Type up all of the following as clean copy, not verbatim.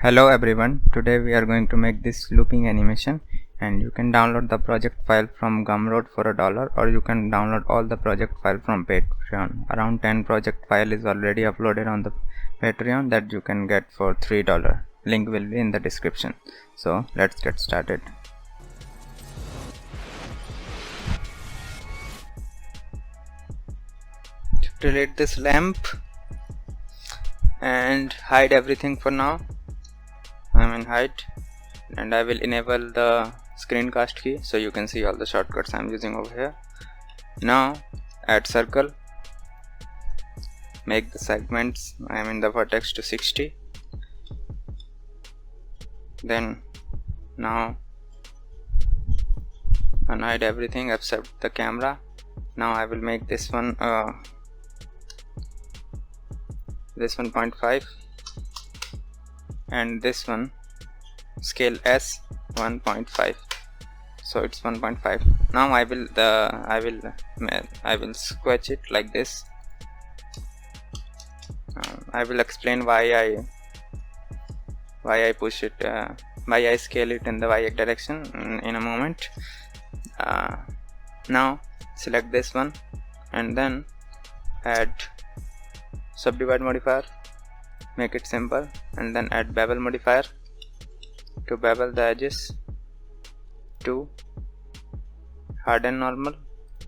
Hello everyone, today we are going to make this looping animation, and you can download the project file from Gumroad for $1, or you can download all the project file from Patreon. Around 10 project file is already uploaded on the Patreon that you can get for $3. Link will be in the description. So let's get started. Delete this lamp and hide everything for now. I'm in hide, and I will enable the screencast key so you can see all the shortcuts I'm using over here. Now add circle, make the segments, I'm in the vertex to 60. Then now unhide everything except the camera. Now I will make this one 1.5 and this one scale S 1.5, so it's 1.5. now I will sketch it like this. I will explain why I push it, why I scale it in the y direction in a moment. Now select this one and then add subdivide modifier, make it simple, and then add bevel modifier to bevel the edges, to harden normal,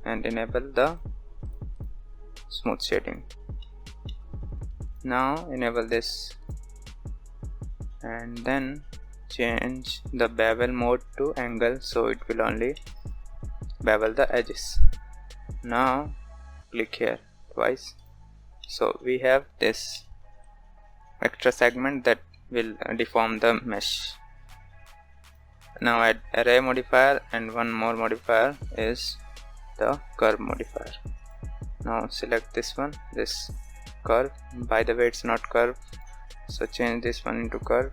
and enable the smooth shading. Now enable this and then change the bevel mode to angle, so it will only bevel the edges. Now click here twice, so we have this extra segment that will deform the mesh. Now add array modifier, and one more modifier is the curve modifier. Now select this one, this curve. By the way, it's not curve, so change this one into curve.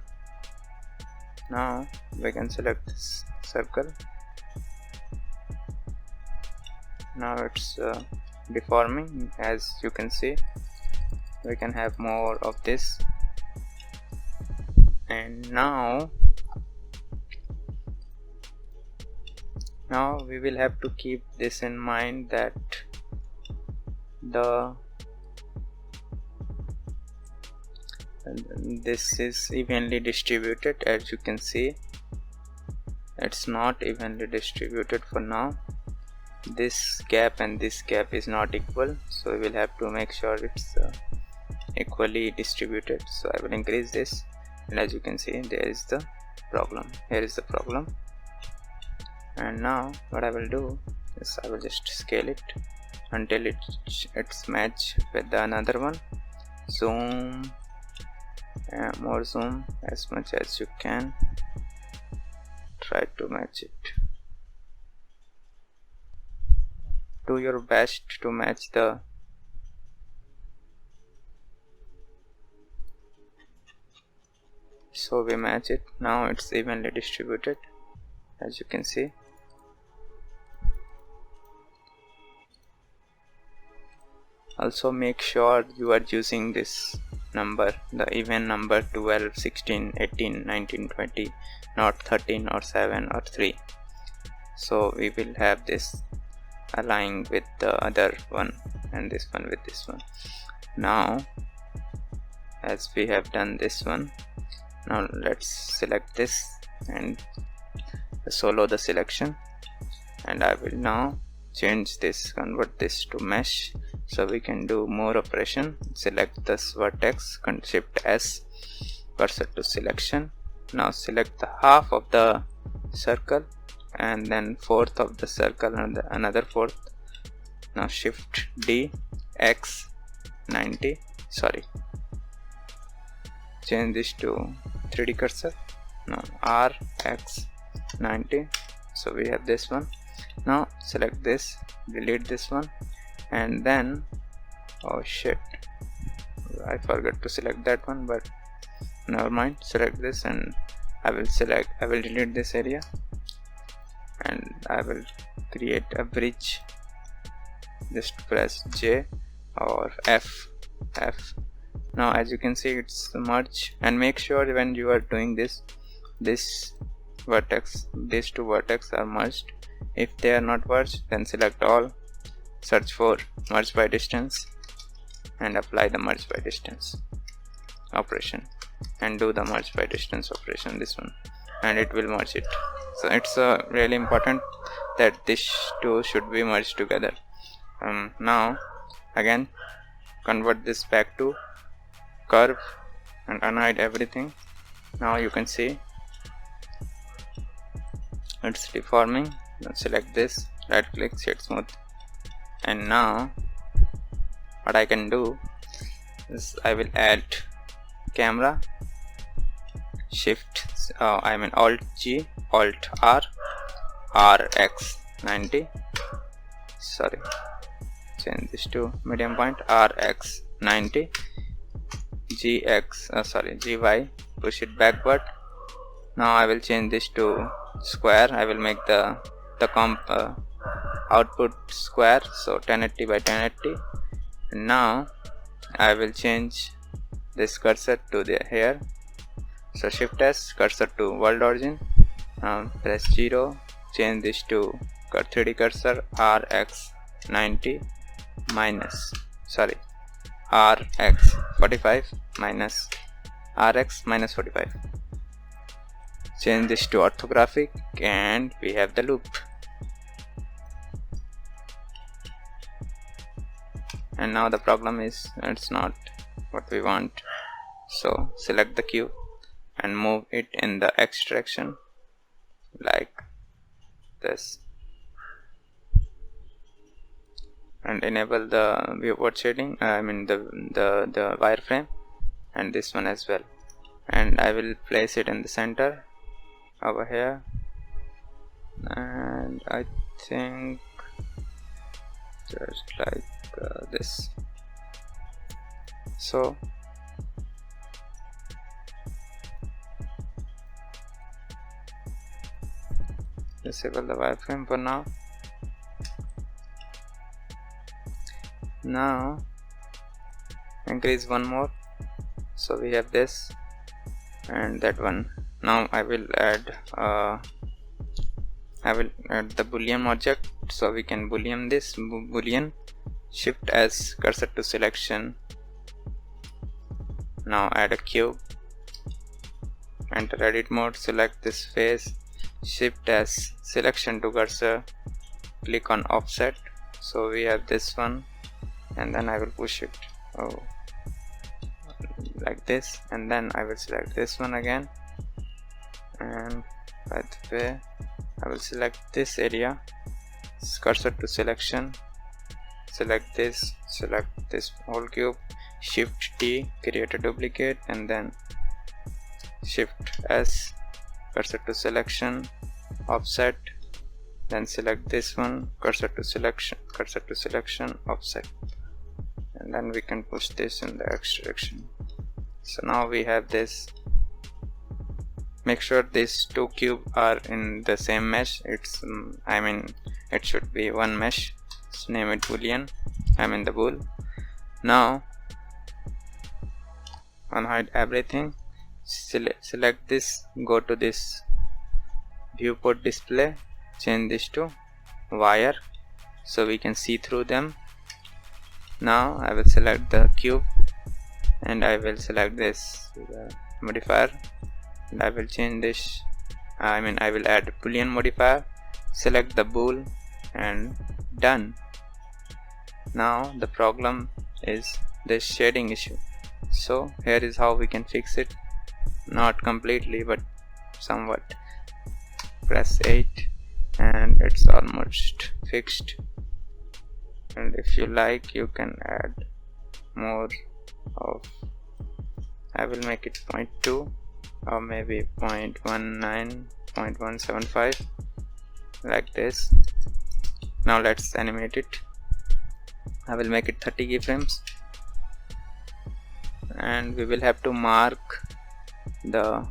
Now we can select this circle. Now it's deforming, as you can see. We can have more of this. And now we will have to keep this in mind, that this is evenly distributed. As you can see, it's not evenly distributed for now. This gap and this gap is not equal, so we will have to make sure it's equally distributed. So I will increase this, and as you can see, there is the problem. Here is the problem. And now what I will do is I will just scale it until it's match with the another one. Zoom, more zoom as much as you can. Try to match it. Do your best to match the so we match it. Now it's evenly distributed, as you can see. Also make sure you are using this number, the even number 12, 16, 18, 19, 20, not 13 or 7 or 3. So we will have this align with the other one, and this one with this one. Now as we have done this one, now let's select this and solo the selection, and I will now change this, convert this to mesh, so we can do more operation. Select this vertex, shift S, cursor to selection. Now select the half of the circle and then fourth of the circle and another fourth. Now shift D, X 90, change this to 3D cursor. Now R, X 90, so we have this one. Now select this, delete this one, and then oh shit, I forgot to select that one, but never mind. Select this, and I will delete this area, and I will create a bridge. Just press J or F Now as you can see, it's merged. And make sure when you are doing this vertex, these two vertex are merged. If they are not merged, then select all, search for merge by distance, and apply the merge by distance operation, and do the merge by distance operation, this one, and it will merge it. So it's really important that these two should be merged together. Now again convert this back to curve and unhide everything. Now you can see it's deforming. Now select this, right click, shade smooth, and now what I can do is I will add camera, shift Alt G, Alt R, RX 90, sorry, change this to medium point, RX 90, GY, push it backward. Now I will change this to square. I will make the output square, so 1080 by 1080. And now I will change this cursor to here, so shift S, cursor to world origin, press 0, change this to 3D cursor, RX 90 minus, sorry, RX 45 minus RX minus 45. Change this to orthographic, and we have the loop. And now the problem is it's not what we want, so select the cube and move it in the X direction like this, and enable the viewport shading, the wireframe, and this one as well. And I will place it in the center over here, and I think just like this. So disable the wireframe for now. Now increase one more, so we have this and that one. Now I will add the boolean object, so we can boolean this, boolean, shift S, cursor to selection. Now add a cube, enter edit mode, select this face, shift S, selection to cursor, click on offset, so we have this one, and then I will push it like this, and then I will select this one again, and by the way I will select this area, cursor to selection, select this whole cube, shift T, create a duplicate, and then shift S, cursor to selection, offset, then select this one, cursor to selection, offset, and then we can push this in the X direction. So now we have this. Make sure these two cubes are in the same mesh. It's it should be one mesh. Let's name it boolean, the bool. Now unhide everything, select this, go to this viewport display, change this to wire so we can see through them. Now I will select the cube, and I will select this modifier, and I will change this, I will add boolean modifier, select the bool, and done. Now the problem is this shading issue, so here is how we can fix it, not completely but somewhat. Press 8 and it's almost fixed, and if you like you can add more of, I will make it 0.2 or maybe 0.19, 0.175 like this. Now let's animate it. I will make it 30 keyframes, and we will have to mark the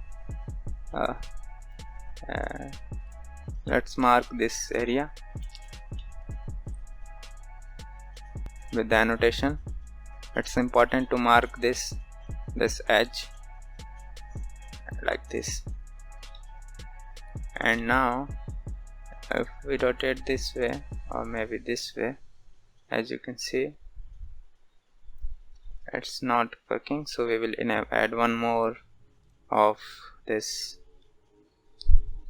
let's mark this area with the annotation. It's important to mark this this edge like this. And now if we rotate this way or maybe this way, as you can see it's not working, so we will add one more of this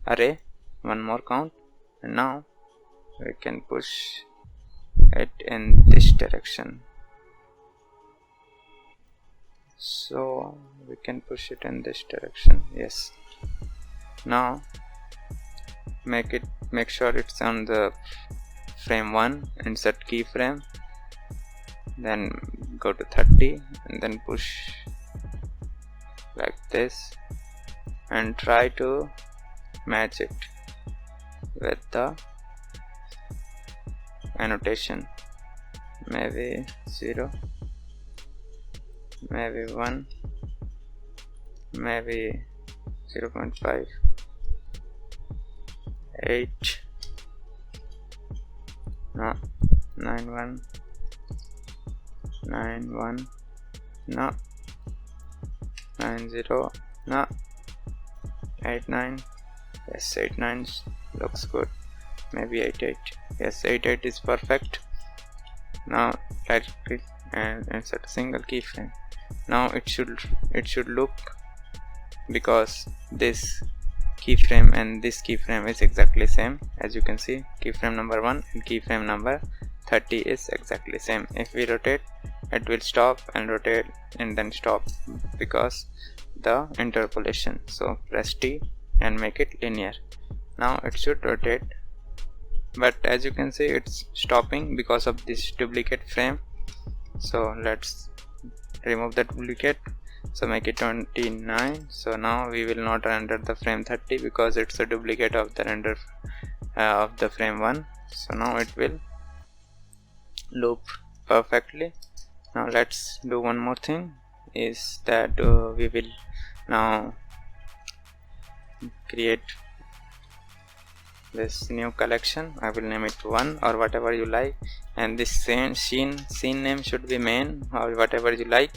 array, one more count, and now we can push it in this direction. So we can push it in this direction. Yes. Now make sure it's on the frame 1, insert keyframe, then go to 30 and then push like this and try to match it with the annotation, maybe 0, maybe 1, maybe 0.5, 8, no, 9, 1, no, 9, 0, no, 8, 9, yes, 8, 9 looks good, maybe 8, 8, yes, 8, 8 is perfect. Now right click and insert a single keyframe. Now it should look, because this keyframe and this keyframe is exactly same, as you can see keyframe number 1 and keyframe number 30 is exactly same. If we rotate, it will stop and rotate and then stop because the interpolation. So press T and make it linear. Now it should rotate, but as you can see it's stopping because of this duplicate frame. So let's remove the duplicate, so make it 29. So now we will not render the frame 30 because it's a duplicate of the render of the frame 1. So now it will loop perfectly. Now let's do one more thing, is that we will now create this new collection. I will name it 1 or whatever you like, and this scene name should be main or whatever you like,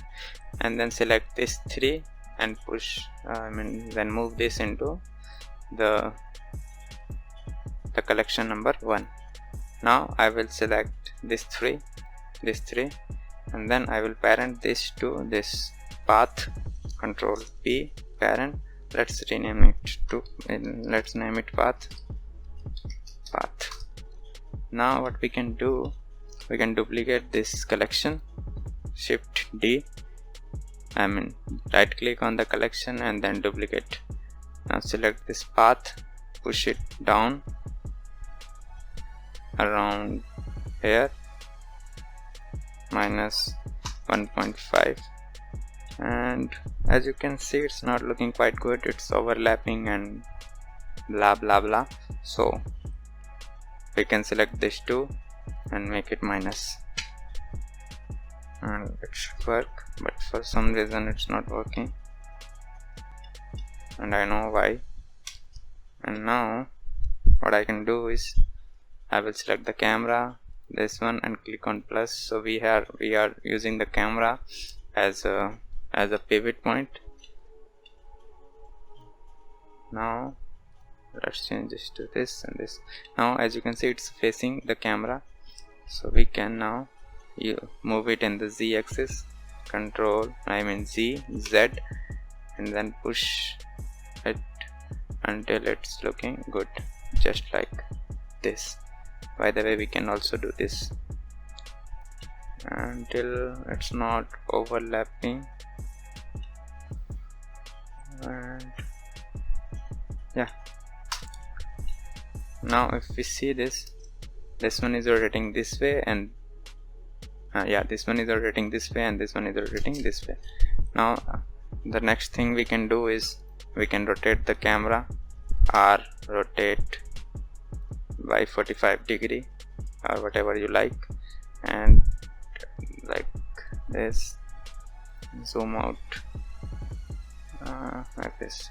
and then select this 3 and push then move this into the collection number 1. Now I will select this 3 and then I will parent this to this path, control P, parent. Let's rename it to let's name it path. Now what we can do, we can duplicate this collection, shift D, right click on the collection and then duplicate. Now select this path, push it down around here, minus 1.5, and as you can see it's not looking quite good, it's overlapping and blah blah blah. So we can select this 2 and make it minus, and it should work, but for some reason it's not working and I know why. And now what I can do is I will select the camera, this one, and click on plus. So we are using the camera as a pivot point. Now let's change this to this and this. Now as you can see it's facing the camera, so we can now move it in the Z axis, Z, and then push it until it's looking good, just like this. By the way, we can also do this until it's not overlapping, and yeah. Now if we see this one is rotating this way, and this one is rotating this way and this one is rotating this way. Now the next thing we can do is we can rotate the camera, or rotate by 45 degree or whatever you like, and like this, zoom out like this.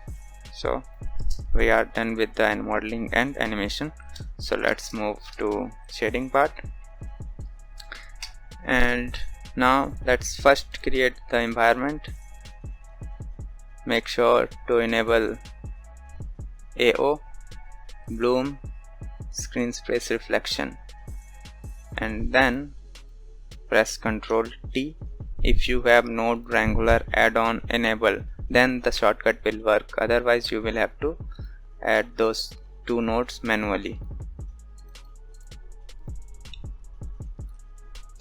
So we are done with the modeling and animation. So let's move to shading part, and now let's first create the environment. make sure to enable AO, bloom, screen space reflection, and then press Ctrl T. If you have node wrangler add-on enabled, then the shortcut will work, otherwise you will have to add those two nodes manually.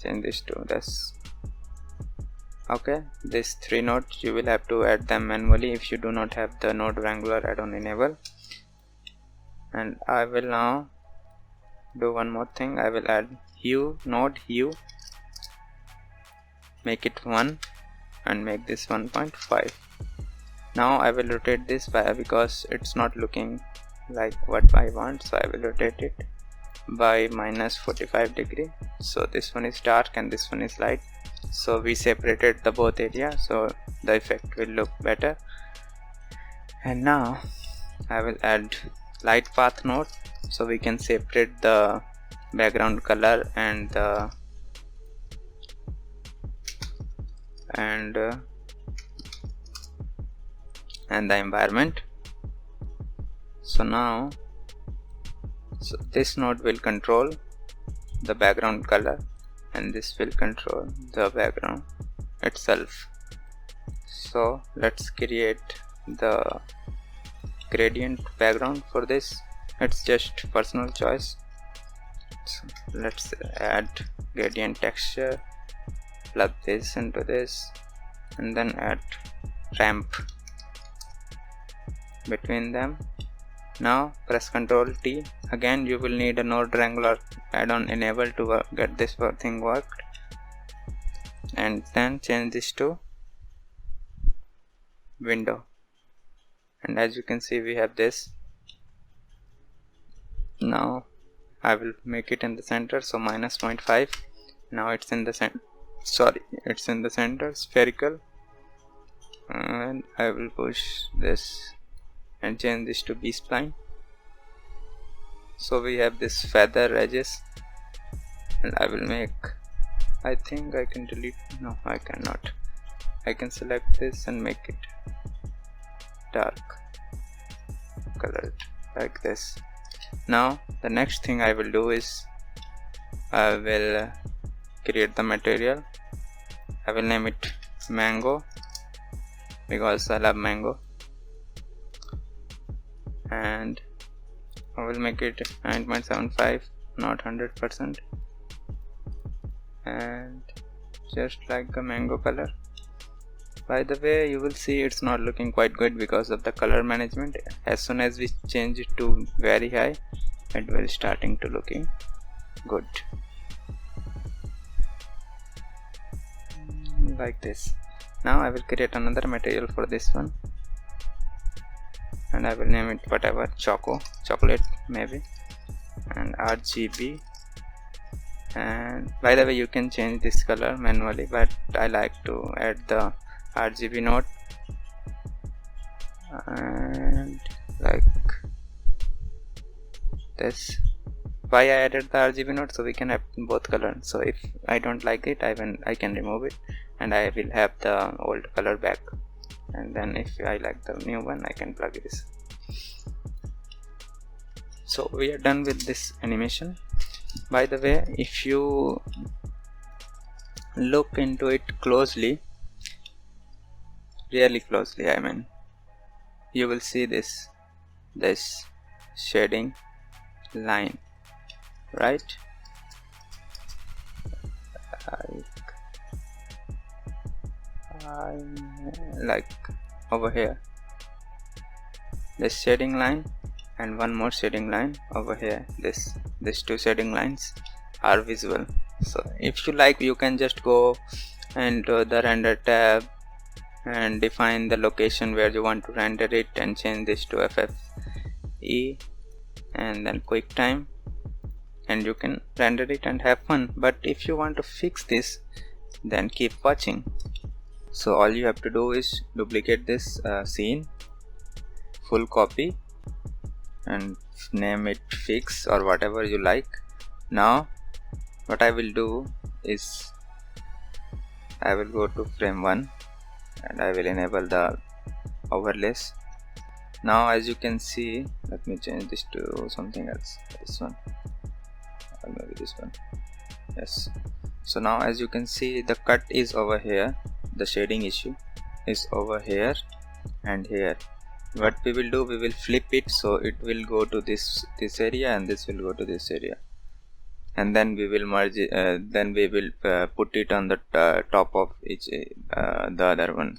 Change this to this. Okay, these three nodes you will have to add them manually if you do not have the node wrangler add-on enabled. And I will now do one more thing. I will add hue, node hue, make it 1 and make this 1.5. Now I will rotate this because it's not looking like what I want, so I will rotate it by -45 degree. So this one is dark and this one is light, so we separated the both area, so the effect will look better. And now I will add light path node, so we can separate the background color and the environment. So now this node will control the background color and this will control the background itself. So let's create the gradient background for this. It's just personal choice. So let's add gradient texture, plug this into this, and then add ramp between them. Now press Ctrl T. Again you will need a node wrangler add-on enabled to get this thing worked, and then change this to window, and as you can see we have this. Now I will make it in the center, so -0.5. now it's in the center, it's in the center, spherical, and I will push this and change this to B-spline. So we have this feather edges, and I will make, I think I can delete, no I cannot, I can select this and make it dark colored like this. Now the next thing I will do is I will create the material. I will name it mango because I love mango, and I will make it 9.75, not 100%, and just like a mango color. By the way, you will see it's not looking quite good because of the color management. As soon as we change it to very high, it will starting to looking good like this. Now I will create another material for this one, and I will name it whatever, chocolate maybe, and RGB. And by the way, you can change this color manually, but I like to add the RGB node, and like this. Why I added the RGB node? So we can have both colors. So if I don't like it, I can remove it and I will have the old color back, and then if I like the new one, I can plug this. So we are done with this animation. By the way, if you look into it closely, really closely, I mean, you will see this shading line, right? Like over here, this shading line and one more shading line over here. These two shading lines are visible. So if you like, you can just go into the render tab and define the location where you want to render it and change this to FFE and then QuickTime, and you can render it and have fun. But if you want to fix this, then keep watching. So all you have to do is duplicate this scene, full copy, and name it fix or whatever you like. Now what I will do is I will go to frame 1 and I will enable the overlays. Now as you can see, let me change this to something else, this one, or maybe this one. Yes, so now as you can see, the cut is over here, the shading issue is over here and here. What we will do, we will flip it, so it will go to this area and this will go to this area, and then we will merge it, then we will put it on the top of each the other one.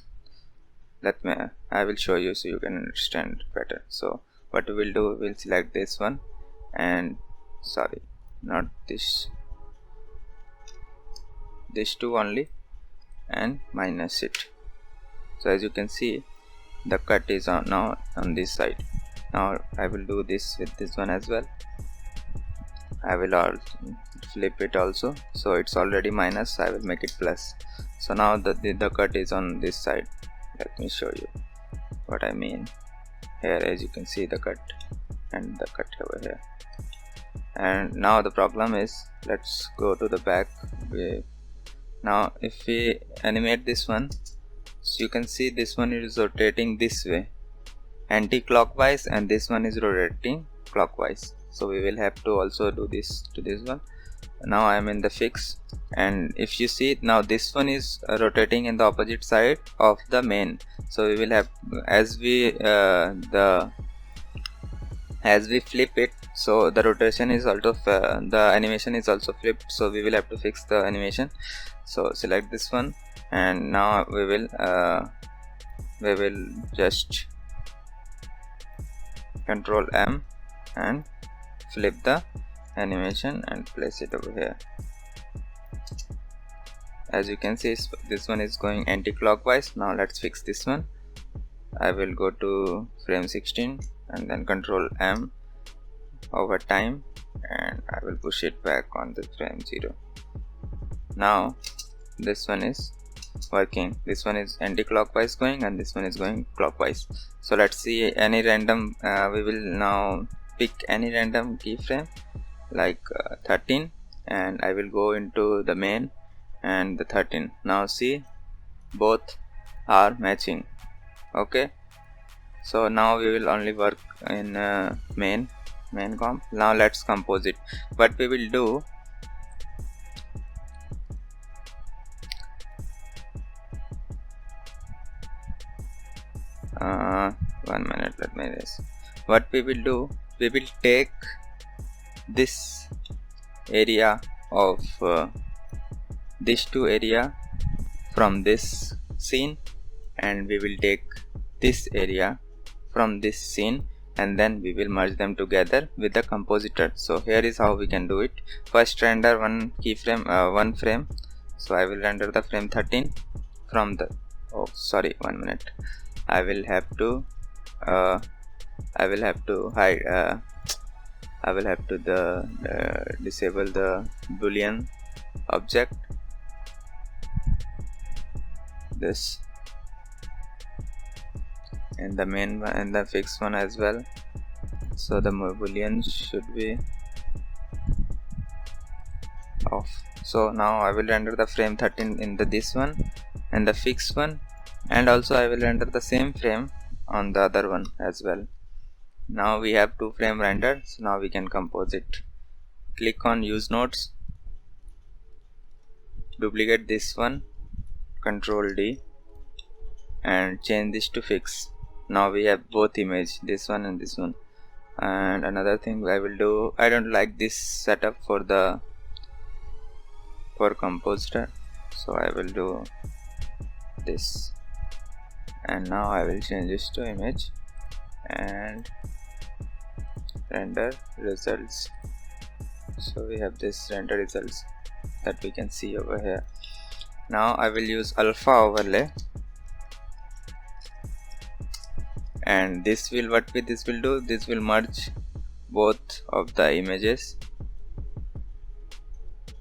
I will show you so you can understand better. So what we will do, we will select this one, and sorry, not this two only, and minus it. So as you can see, the cut is on now on this side. Now I will do this with this one as well. I will flip it also, so it's already minus, I will make it plus. So now the cut is on this side. Let me show you what I mean. Here as you can see, the cut and the cut over here. And now the problem is, let's go to the back. Now if we animate this one, so you can see this one is rotating this way anti-clockwise, and this one is rotating clockwise. So we will have to also do this to this one. Now I am in the fix, and if you see now, this one is rotating in the opposite side of the main. So we will have, as we flip it, so the rotation is also the animation is also flipped, so we will have to fix the animation. So select this one, and now we will just Control M and flip the animation and place it over here. As you can see, this one is going anti-clockwise. Now let's fix this one. I will go to frame 16 and then Control M over time, and I will push it back on the frame 0. Now this one is working. This one is anti-clockwise going, and this one is going clockwise. So let's see any random, we will now pick any random keyframe like 13, and I will go into the main and the 13. Now see, both are matching. Okay, so now we will only work in main comp. Now let's compose it. What we will do, one minute, let me this. What we will do, we will take this area of these two area from this scene, and we will take this area from this scene, and then we will merge them together with the compositor. So here is how we can do it. First render one keyframe, one frame. So I will render the frame 13 from the, oh sorry, 1 minute. I will have to hide, I will have to disable the boolean object, this, and the main one and the fixed one as well. So the boolean should be off. So now I will render the frame 13 in this one and the fixed one, and also I will render the same frame on the other one as well. Now we have 2 frame rendered, so now we can compose it. Click on use nodes, duplicate this one, Control D, and change this to fix. Now we have both image, this one and this one. And another thing I will do, I don't like this setup for compositor, so I will do this, and now I will change this to image and render results. So we have this render results that we can see over here. Now I will use alpha overlay, and this will do, this will merge both of the images.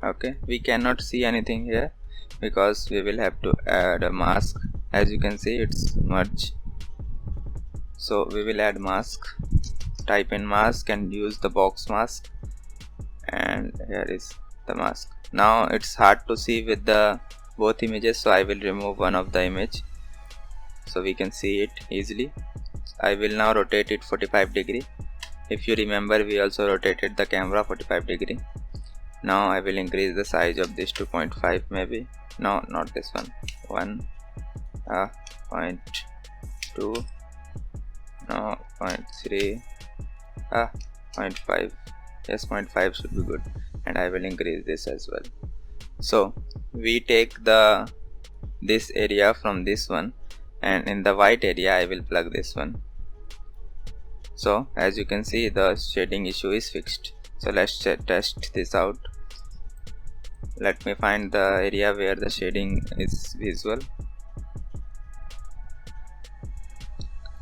Okay, we cannot see anything here because we will have to add a mask. As you can see, it's merged, so we will add mask. Type in mask and use the box mask, and here is the mask. Now it's hard to see with the both images, so I will remove one of the image. so we can see it easily. I will now rotate it 45°. If you remember, we also rotated the camera 45°. Now I will increase the size of this to 0.5 maybe. No, not this one. 0.2, no, 0.3, 0.5. Yes, 0.5 should be good. And I will increase this as well. So we take this area from this one, and in the white area I will plug this one. So as you can see, the shading issue is fixed. So let's test this out. Let me find the area where the shading is visible.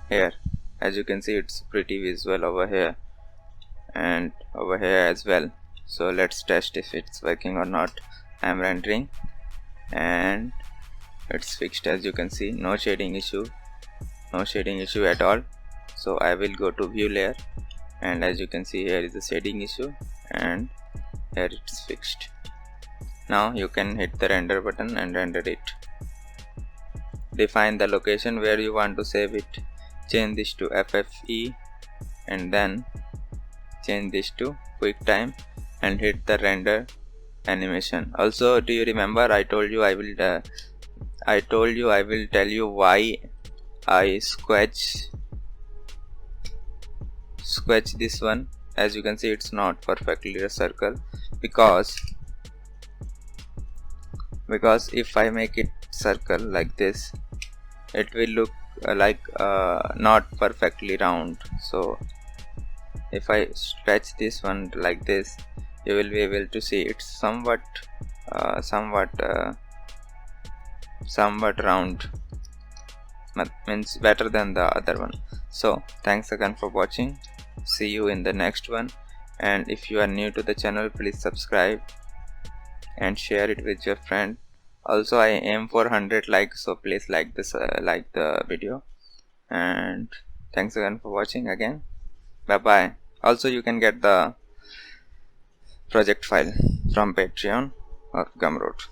Here, as you can see, it's pretty visible over here and over here as well. So let's test if it's working or not. I am rendering and it's fixed. As you can see, no shading issue at all. So I will go to view layer, and as you can see, here is the shading issue and here it's fixed. Now you can hit the render button and render it. Define the location where you want to save it. Change this to FFE and then change this to QuickTime and hit the render animation. Also, do you remember I told you I will tell you why I sketch this one. As you can see, it's not perfectly a circle because if I make it circle like this, it will look like not perfectly round. So if I stretch this one like this, you will be able to see it's somewhat round, means better than the other one. So thanks again for watching. See you in the next one, and if you are new to the channel, please subscribe and share it with your friend. Also, I aim for 100 likes, so please like the video, and thanks again for watching again. Bye bye. Also, you can get the project file from Patreon or Gumroad.